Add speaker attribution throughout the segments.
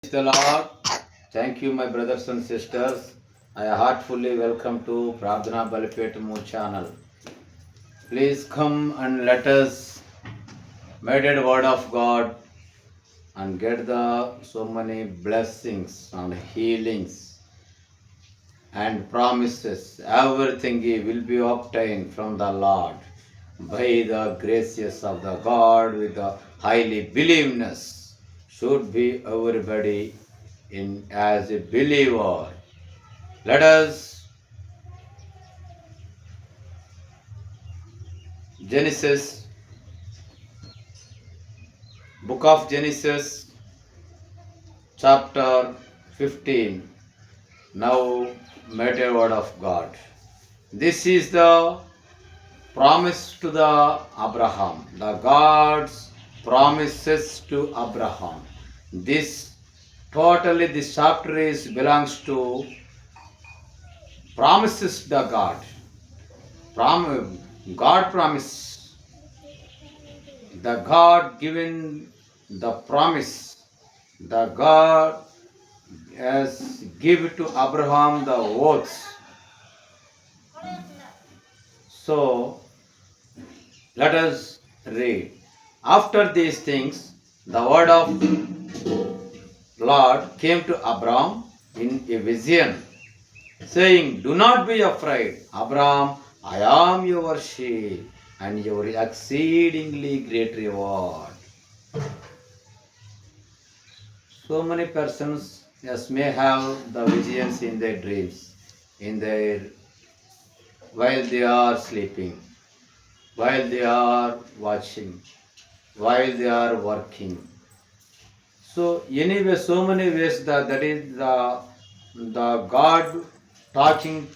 Speaker 1: Praise the Lord. Thank you, my brothers and sisters. I heartfully welcome to Pradhana Balipetamu channel. Please come and let us meditate word of God and get the so many blessings and healings and promises. Everything will be obtained from the Lord by the graces of the God with the highly believeness. Should be everybody in as a believer. Let us Genesis, book of Genesis, chapter 15. Now, meditate word of God. This is the promise to the Abraham. The God's promises to Abraham. This chapter is belongs to promises the God. God promise. The God given the promise. The God has given to Abraham the oaths. So let us read. After these things, the word of Lord came to Abraham in a vision, saying, "Do not be afraid, Abraham, I am your shield and your exceedingly great reward." So many persons yes may have the visions in their dreams, in their while they are sleeping, while they are watching, while they are working. So anyway, so many ways that is the God talking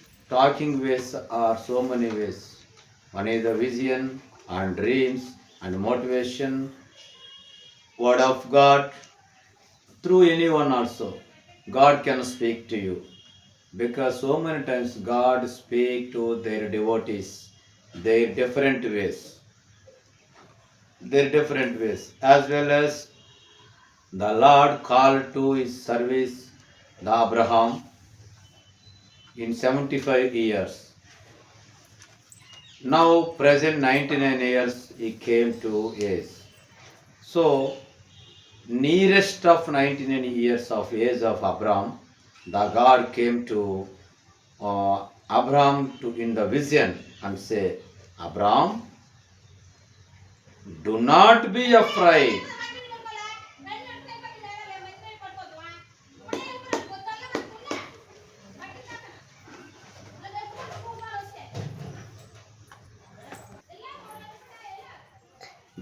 Speaker 1: ways are so many ways. One is the vision and dreams and motivation, word of God through anyone also. God can speak to you because so many times God speak to their devotees, their different ways, as well as the Lord called to his service the Abraham in 75 years. Now present 99 years he came to age. So nearest of 99 years of age of Abraham, the God came to Abraham in the vision and say, Abraham, do not be afraid.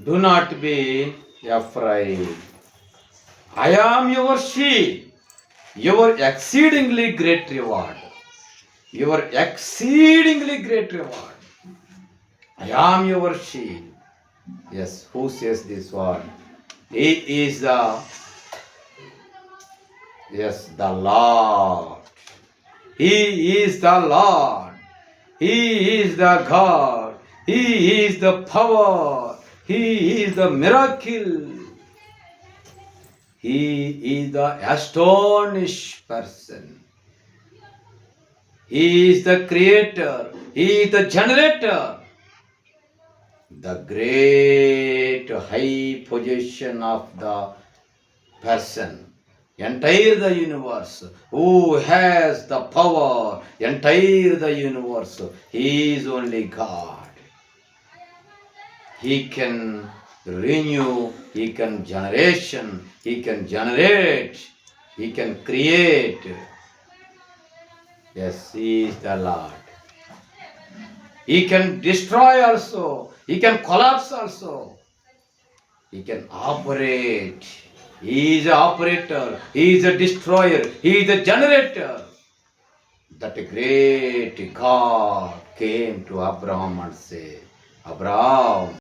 Speaker 1: Do not be afraid. I am your shield, your exceedingly great reward. Your exceedingly great reward. I am your shield. Yes, who says this word? He is the Lord. He is the Lord. He is the God. He is the power. He is the miracle. He is the astonished person. He is the creator. He is the generator. The great high position of the person. Entire the universe. Who has the power? Entire the universe. He is only God. He can renew. He can generation. He can generate. He can create. Yes, He is the Lord. He can destroy also. He can collapse also. He can operate. He is an operator. He is a destroyer. He is a generator. That great God came to Abraham and said, Abraham,